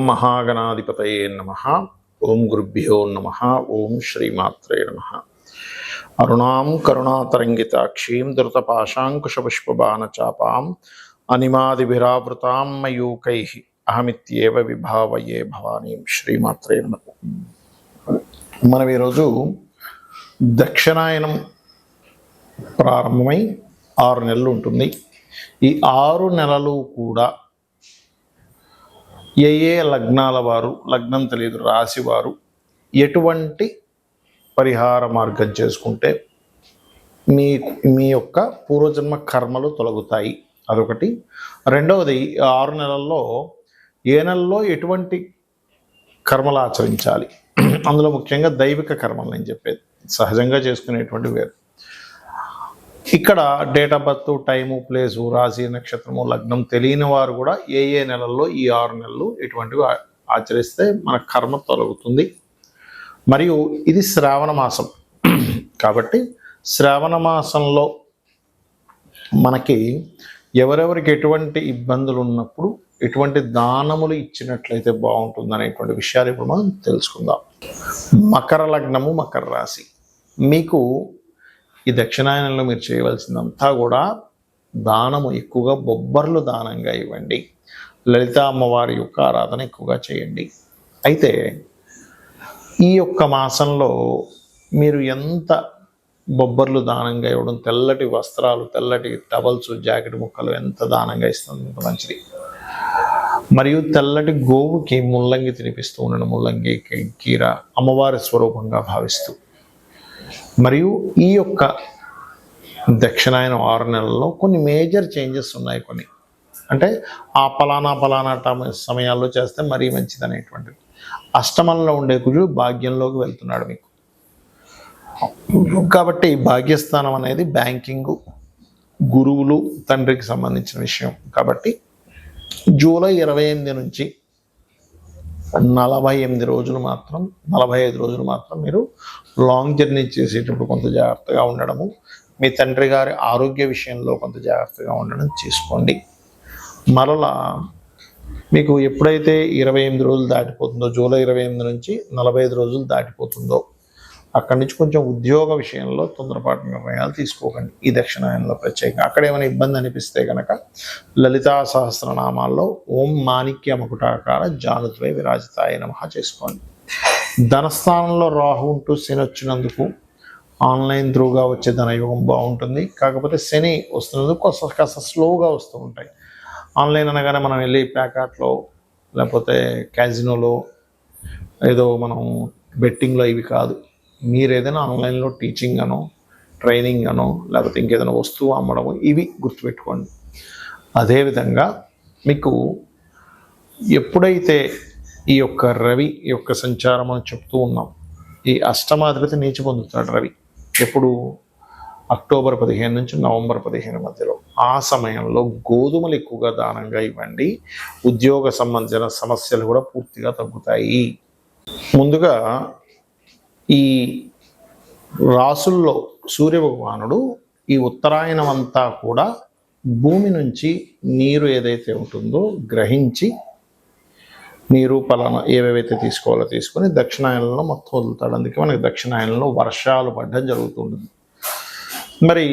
మహాగణాధిపతయే నమః. ఓం గురుభ్యో నమః. ఓం శ్రీమాత్రే నమః. అరుణాం కరుణాతరంగితాక్షీం ధృతపాశాంకుశపుష్పబాణచాపాం అనిమాదిభిరావృతాం మయూకైః అహమిత్యేవ విభావయే భవానీం. శ్రీమాత్రే నమః. మనం ఈరోజు దక్షిణాయనం ప్రారంభమై 6 నెలలు ఉంటుంది. ఈ 6 నెలలు కూడా ఏ లగ్నాల వారు, లగ్నం తెలియదు రాశి వారు ఎటువంటి పరిహార మార్గం చేసుకుంటే మీ యొక్క పూర్వజన్మ కర్మలు తొలగుతాయి, అదొకటి. రెండవది, 6 నెలల్లో ఏ నెలలో ఎటువంటి కర్మలు ఆచరించాలి, అందులో ముఖ్యంగా దైవిక కర్మలు నేను చెప్పేది, సహజంగా చేసుకునేటువంటి వేరు. ఇక్కడ date of birth, time, place, రాశి, నక్షత్రము, లగ్నం తెలియని వారు కూడా ఏ నెలల్లో ఈ 6 నెలలు ఎటువంటివి ఆచరిస్తే మన కర్మ తొలగుతుంది. మరియు ఇది శ్రావణ మాసం కాబట్టి శ్రావణ మాసంలో మనకి ఎవరెవరికి ఎటువంటి ఇబ్బందులు ఉన్నప్పుడు ఎటువంటి దానములు ఇచ్చినట్లయితే బాగుంటుంది అనేటువంటి విషయాలు ఇప్పుడు మనం తెలుసుకుందాం. మకర లగ్నము, మకర రాశి. మీకు ఈ దక్షిణాయనంలో మీరు చేయవలసిందంతా కూడా దానము, ఎక్కువగా బొబ్బర్లు దానంగా ఇవ్వండి. లలితా అమ్మవారి యొక్క ఆరాధన ఎక్కువగా చేయండి. అయితే ఈ యొక్క మాసంలో మీరు ఎంత బొబ్బర్లు దానంగా ఇవ్వడం, తెల్లటి వస్త్రాలు, తెల్లటి టవల్స్, జాకెట్ ముక్కలు ఎంత దానంగా ఇస్తుంది అంత మంచిది. మరియు తెల్లటి గోవుకి ముల్లంగి తినిపిస్తూ ఉండడం, ముల్లంగి కీర అమ్మవారి స్వరూపంగా భావిస్తూ. మరియు ఈ యొక్క దక్షిణాయన 6 నెలల్లో కొన్ని మేజర్ చేంజెస్ ఉన్నాయి. కొన్ని అంటే ఆ పలానా సమయాల్లో చేస్తే మరీ మంచిది అనేటువంటిది. అష్టమంలో ఉండే కుజుడు భాగ్యంలోకి వెళ్తున్నాడు మీకు, కాబట్టి భాగ్యస్థానం అనేది బ్యాంకింగ్, గురువులు, తండ్రికి సంబంధించిన విషయం. కాబట్టి జూలై 28 నుంచి 45 రోజులు మాత్రం మీరు లాంగ్ జర్నీ చేసేటప్పుడు కొంత జాగ్రత్తగా ఉండడము, మీ తండ్రి గారి ఆరోగ్య విషయంలో కొంత జాగ్రత్తగా ఉండడం చేసుకోండి. మరలా మీకు ఎప్పుడైతే 28 రోజులు దాటిపోతుందో, జూలై 28 నుంచి 45 రోజులు దాటిపోతుందో, అక్కడి నుంచి కొంచెం ఉద్యోగ విషయంలో తొందరపాటు నిర్ణయాలు తీసుకోకండి. ఈ దక్షిణాయనంలో ప్రత్యేకంగా అక్కడ ఏమైనా ఇబ్బంది అనిపిస్తే కనుక లలితా సహస్రనామాల్లో ఓం మాణిక్య మకుటాకార జానుద్వై విరాజితాయ నమః చేసుకోండి. ధనస్థానంలో రాహు ఉంటూ శని వచ్చినందుకు ఆన్లైన్ త్రూగా వచ్చే ధనయోగం బాగుంటుంది. కాకపోతే శని వస్తున్నందుకు కాస్త స్లోగా వస్తూ ఉంటాయి. ఆన్లైన్ అనగానే మనం వెళ్ళి ప్యాకాట్లో లేకపోతే క్యాజినోలో ఏదో మనం బెట్టింగ్లో ఇవి కాదు. మీరు ఏదైనా ఆన్లైన్లో టీచింగ్ అనో, ట్రైనింగ్ అనో, లేకపోతే ఇంకేదైనా వస్తువు అమ్మడము, ఇవి గుర్తుపెట్టుకోండి. అదేవిధంగా మీకు ఎప్పుడైతే ఈ యొక్క రవి యొక్క సంచారం అని చెప్తూ ఉన్నాం, ఈ అష్టమాధిపతి నీచి పొందుతాడు రవి. ఎప్పుడు? అక్టోబర్ 15 నుంచి నవంబర్ 15 మధ్యలో. ఆ సమయంలో గోధుమలు ఎక్కువగా దానంగా ఇవ్వండి. ఉద్యోగ సంబంధించిన సమస్యలు కూడా పూర్తిగా తగ్గుతాయి. ముందుగా ఈ రాసుల్లో సూర్య భగవానుడు ఈ ఉత్తరాయణం అంతా కూడా భూమి నుంచి నీరు ఏదైతే ఉంటుందో గ్రహించి, నీరు పలానా ఏవేవైతే తీసుకోవాలో తీసుకొని దక్షిణాయనంలో మొత్తం వదులుతాడు. అందుకే మనకి దక్షిణాయనంలో వర్షాలు పడడం జరుగుతుంటుంది. మరి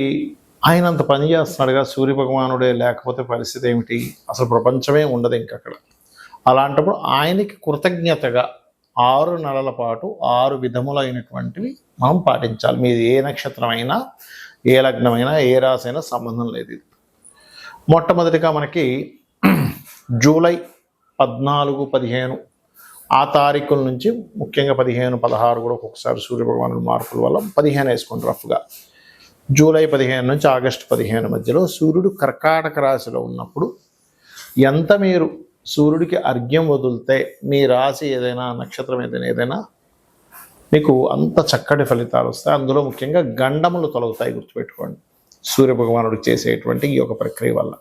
ఆయన అంత పని చేస్తున్నాడుగా, సూర్య భగవానుడే లేకపోతే పరిస్థితి ఏమిటి? అసలు ప్రపంచమే ఉండదు ఇంకక్కడ. అలాంటప్పుడు ఆయనకి కృతజ్ఞతగా 6 నెలల పాటు 6 విధములైనటువంటివి మనం పాటించాలి. మీది ఏ నక్షత్రమైనా, ఏ లగ్నమైనా, ఏ రాశి అయినా సంబంధం లేదు. ఇది మొట్టమొదటిగా మనకి జూలై 14, 15 ఆ తారీఖుల నుంచి, ముఖ్యంగా 15, 16 కూడా ఒక్కొక్కసారి సూర్యభగవానుడు మార్పుల వల్ల 15 వేసుకోండి రఫ్గా. జూలై 15 నుంచి ఆగస్టు 15 మధ్యలో సూర్యుడు కర్కాటక రాశిలో ఉన్నప్పుడు ఎంత మీరు సూర్యుడికి అర్ఘ్యం వదిలితే మీ రాశి ఏదైనా, నక్షత్రం ఏదైనా మీకు అంత చక్కటి ఫలితాలు వస్తాయి. అందులో ముఖ్యంగా గండములు తొలగుతాయి, గుర్తుపెట్టుకోండి, సూర్యభగవానుడికి చేసేటువంటి ఈ యొక్క ప్రక్రియ వల్ల.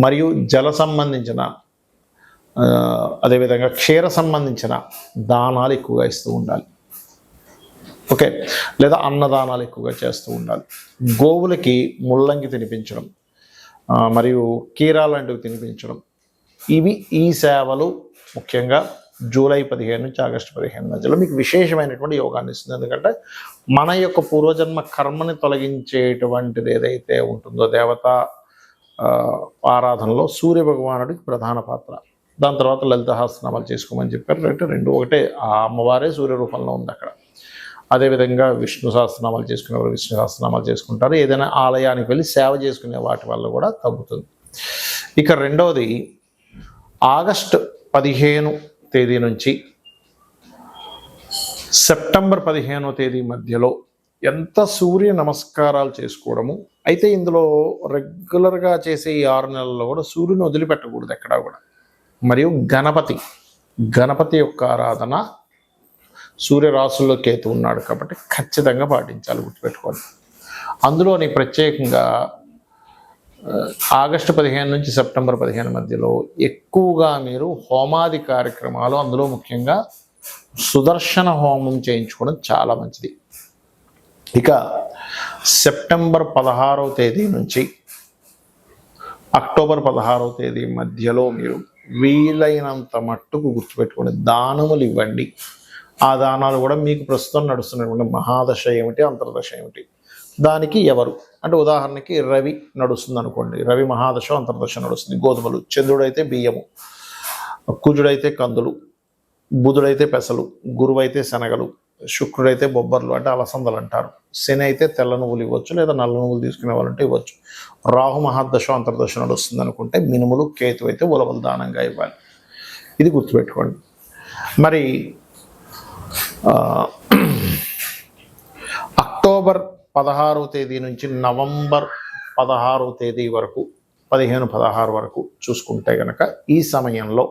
మరియు జల సంబంధించిన, అదేవిధంగా క్షీర సంబంధించిన దానాలు ఎక్కువగా ఇస్తూ ఉండాలి. ఓకే, లేదా అన్నదానాలు ఎక్కువగా చేస్తూ ఉండాలి. గోవులకి ముల్లంగి తినిపించడం, మరియు కీరా లాంటివి తినిపించడం, ఇవి ఈ సేవలు ముఖ్యంగా జూలై 15 నుంచి ఆగస్టు 15 మధ్యలో మీకు విశేషమైనటువంటి యోగాన్ని ఇస్తుంది. ఎందుకంటే మన యొక్క పూర్వజన్మ కర్మని తొలగించేటువంటిది ఏదైతే ఉంటుందో దేవతా ఆరాధనలో సూర్య భగవానుడికి ప్రధాన పాత్ర. దాని తర్వాత లలిత సహస్రనామాలు చేసుకోమని చెప్పారు. రెండు ఒకటే, ఆ అమ్మవారే సూర్య రూపంలో ఉంది అక్కడ. అదేవిధంగా విష్ణు సహస్రనామాలు చేసుకునేవారు విష్ణు సహస్రనామాలు చేసుకుంటారు. ఏదైనా ఆలయానికి వెళ్ళి సేవ చేసుకునే వాటి వల్ల కూడా తగ్గుతుంది. ఇక రెండవది ఆగస్టు 15 తేదీ నుంచి సెప్టెంబర్ 15వ తేదీ మధ్యలో ఎంత సూర్య నమస్కారాలు చేసుకోవడము. అయితే ఇందులో రెగ్యులర్గా చేసే ఈ 6 నెలల్లో కూడా సూర్యుని వదిలిపెట్టకూడదు ఎక్కడా కూడా. మరియు గణపతి యొక్క ఆరాధన, సూర్య రాశుల్లో కేతు ఉన్నాడు కాబట్టి ఖచ్చితంగా పాటించాలి, గుర్తుపెట్టుకోండి. అందులోని ప్రత్యేకంగా ఆగస్టు 15 నుంచి సెప్టెంబర్ 15 మధ్యలో ఎక్కువగా మీరు హోమాది కార్యక్రమాలు, అందులో ముఖ్యంగా సుదర్శన హోమం చేయించుకోవడం చాలా మంచిది. ఇక సెప్టెంబర్ 16వ తేదీ నుంచి అక్టోబర్ 16వ తేదీ మధ్యలో మీరు వీలైనంత మట్టుకు గుర్తుపెట్టుకోండి, దానములు ఇవ్వండి. ఆ దానాలు కూడా మీకు ప్రస్తుతం నడుస్తున్నటువంటి మహాదశ ఏమిటి, అంతర్దశ ఏమిటి, దానికి ఎవరు అంటే ఉదాహరణకి రవి నడుస్తుంది అనుకోండి, రవి మహాదశ అంతర్దశ నడుస్తుంది, గోధుమలు, చంద్రుడైతే బియ్యము, కుజుడైతే కందులు, బుధుడైతే పెసలు, గురువైతే శనగలు, శుక్రుడైతే బొబ్బర్లు అంటే అలసందలు అంటారు, శని అయితే తెల్ల నువ్వులు ఇవ్వచ్చు లేదా నల్ల నువ్వులు తీసుకునే వాళ్ళంటే ఇవ్వచ్చు, రాహు మహాదశ అంతర్దశ నడుస్తుంది అనుకుంటే మినుములు, కేతు అయితే ఉలవలు దానంగా ఇవ్వాలి. ఇది గుర్తుపెట్టుకోండి. మరి అక్టోబర్ 16వ తేదీ నుంచి నవంబర్ 16వ తేదీ వరకు 15-16 వరకు చూసుకుంటే కనుక ఈ సమయంలో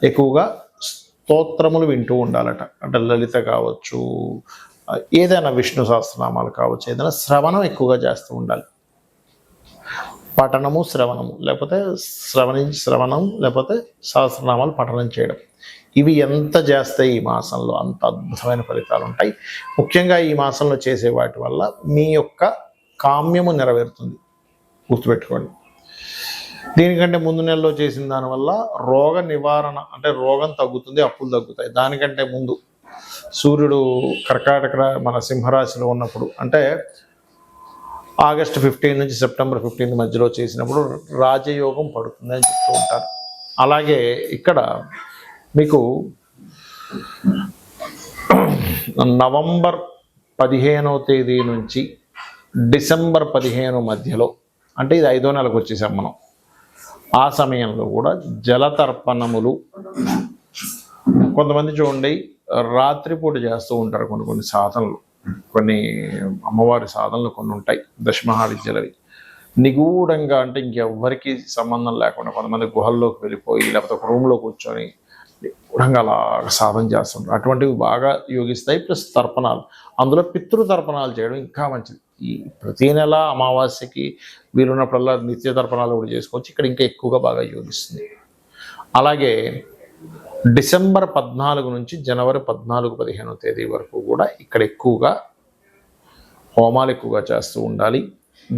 ఎక్కువగా స్తోత్రములు వింటూ ఉండాలట. అంటే లలిత కావచ్చు, ఏదైనా విష్ణు సహస్రనామాలు కావచ్చు, ఏదైనా శ్రవణం ఎక్కువగా చేస్తూ ఉండాలి. పఠనము శ్రవణము, లేకపోతే శ్రవణం లేకపోతే సహస్రనామాలు పఠనం చేయడం, ఇవి ఎంత చేస్తాయి ఈ మాసంలో అంత అద్భుతమైన ఫలితాలు ఉంటాయి. ముఖ్యంగా ఈ మాసంలో చేసే వాటి వల్ల మీ యొక్క కామ్యము నెరవేరుతుంది, గుర్తుపెట్టుకోండి. దీనికంటే ముందు నెలలో చేసిన దానివల్ల రోగ నివారణ అంటే రోగం తగ్గుతుంది, అప్పులు తగ్గుతాయి. దానికంటే ముందు సూర్యుడు కర్కాటక మన సింహరాశిలో ఉన్నప్పుడు అంటే ఆగస్టు 15 నుంచి సెప్టెంబర్ 15 మధ్యలో చేసినప్పుడు రాజయోగం పడుతుంది అని చెప్తూ ఉంటారు. అలాగే ఇక్కడ మీకు నవంబర్ 15వ తేదీ నుంచి డిసెంబర్ 15 మధ్యలో అంటే ఇది 5వ నెలకు వచ్చేసాం మనం. ఆ సమయంలో కూడా జలతర్పణములు కొంతమంది చూడండి రాత్రిపూట చేస్తూ ఉంటారు. కొన్ని సాధనలు, కొన్ని అమ్మవారి సాధనలు కొన్ని ఉంటాయి, దశమహావిద్యలవి నిగూఢంగా, అంటే ఇంకెవ్వరికి సంబంధం లేకుండా కొంతమంది గుహల్లోకి వెళ్ళిపోయి లేకపోతే ఒక రూమ్లో కూర్చొని నిగూఢంగా అలా సాధన చేస్తుంటారు. అటువంటివి బాగా యోగిస్తాయి. ప్లస్ తర్పణాలు, అందులో పితృతర్పణాలు చేయడం ఇంకా మంచిది. ఈ ప్రతి నెల అమావాస్యకి వీలున్నప్పుడల్లా నిత్య తర్పణాలు కూడా చేసుకోవచ్చు. ఇక్కడ ఇంకా ఎక్కువగా బాగా యోగిస్తుంది. అలాగే డిసెంబర్ 14 నుంచి జనవరి 14-15వ తేదీ వరకు కూడా ఇక్కడ ఎక్కువగా హోమాలు ఎక్కువగా చేస్తూ ఉండాలి,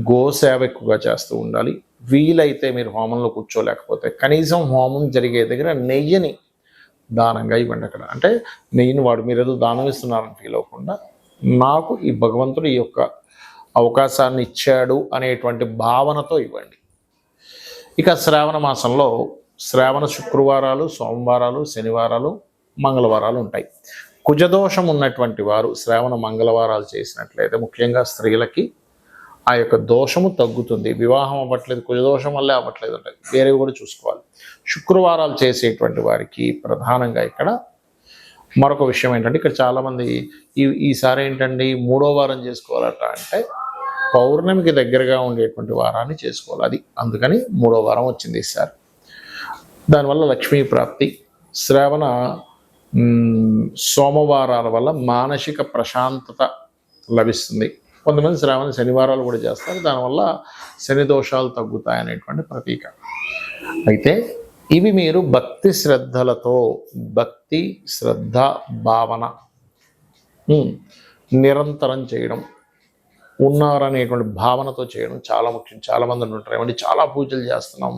గోసేవ ఎక్కువగా చేస్తూ ఉండాలి. వీలైతే మీరు హోమంలో కూర్చోలేకపోతే కనీసం హోమం జరిగే దగ్గర నెయ్యిని దానంగా ఇవ్వండి. అక్కడ అంటే నెయ్యిని మీరు ఏదో దానం ఇస్తున్నారని ఫీల్ అవ్వకుండా, నాకు ఈ భగవంతుడు ఈ యొక్క అవకాశాన్ని ఇచ్చాడు అనేటువంటి భావనతో ఇవ్వండి. ఇక శ్రావణ మాసంలో శ్రావణ శుక్రవారాలు, సోమవారాలు, శనివారాలు, మంగళవారాలు ఉంటాయి. కుజదోషం ఉన్నటువంటి వారు శ్రావణ మంగళవారాలు చేసినట్లయితే ముఖ్యంగా స్త్రీలకి ఆ యొక్క దోషము తగ్గుతుంది. వివాహం అవ్వట్లేదు, కుజదోషం వల్లే అవ్వట్లేదు అంటే వేరేవి కూడా చూసుకోవాలి. శుక్రవారాలు చేసేటువంటి వారికి ప్రధానంగా ఇక్కడ మరొక విషయం ఏంటంటే, ఇక్కడ చాలామంది ఈసారి ఏంటండి 3వ వారం చేసుకోవాలట అంటే పౌర్ణమికి దగ్గరగా ఉండేటువంటి వారాన్ని చేసుకోవాలి. అది అందుకని 3వ వారం వచ్చింది ఈసారి. దానివల్ల లక్ష్మీ ప్రాప్తి, శ్రావణ సోమవారాల వల్ల మానసిక ప్రశాంతత లభిస్తుంది. కొంతమంది శ్రావణ శనివారాలు కూడా చేస్తారు, దానివల్ల శని దోషాలు తగ్గుతాయనేటువంటి ప్రతీక. అయితే ఇవి మీరు భక్తి శ్రద్ధలతో, భక్తి శ్రద్ధ భావన నిరంతరం చేయడం, ఉన్నారనేటువంటి భావనతో చేయడం చాలా ముఖ్యం. చాలామంది ఉంటారు ఏమంటే చాలా పూజలు చేస్తున్నాం,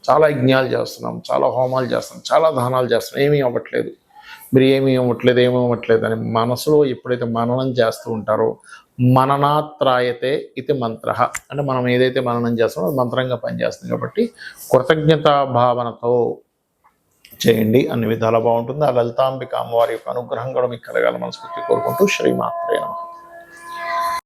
చాలా యజ్ఞాలు చేస్తున్నాం, చాలా హోమాలు చేస్తున్నాం, చాలా దానాలు చేస్తున్నాం, ఏమీ అవ్వట్లేదు, మీరు ఏమీ అవ్వట్లేదు అని మనసులో ఎప్పుడైతే మననం చేస్తూ ఉంటారో, మననాత్రాయతే ఇది మంత్ర, అంటే మనం ఏదైతే మననం చేస్తామో అది మంత్రంగా పనిచేస్తుంది. కాబట్టి కృతజ్ఞతా భావనతో చేయండి, అన్ని విధాలా బాగుంటుంది. ఆ లలితాంబిక అమ్మవారి యొక్క అనుగ్రహం కూడా మీకు కలగాలని మనస్ఫూర్తి కోరుకుంటూ శ్రీమాత్రే నమః.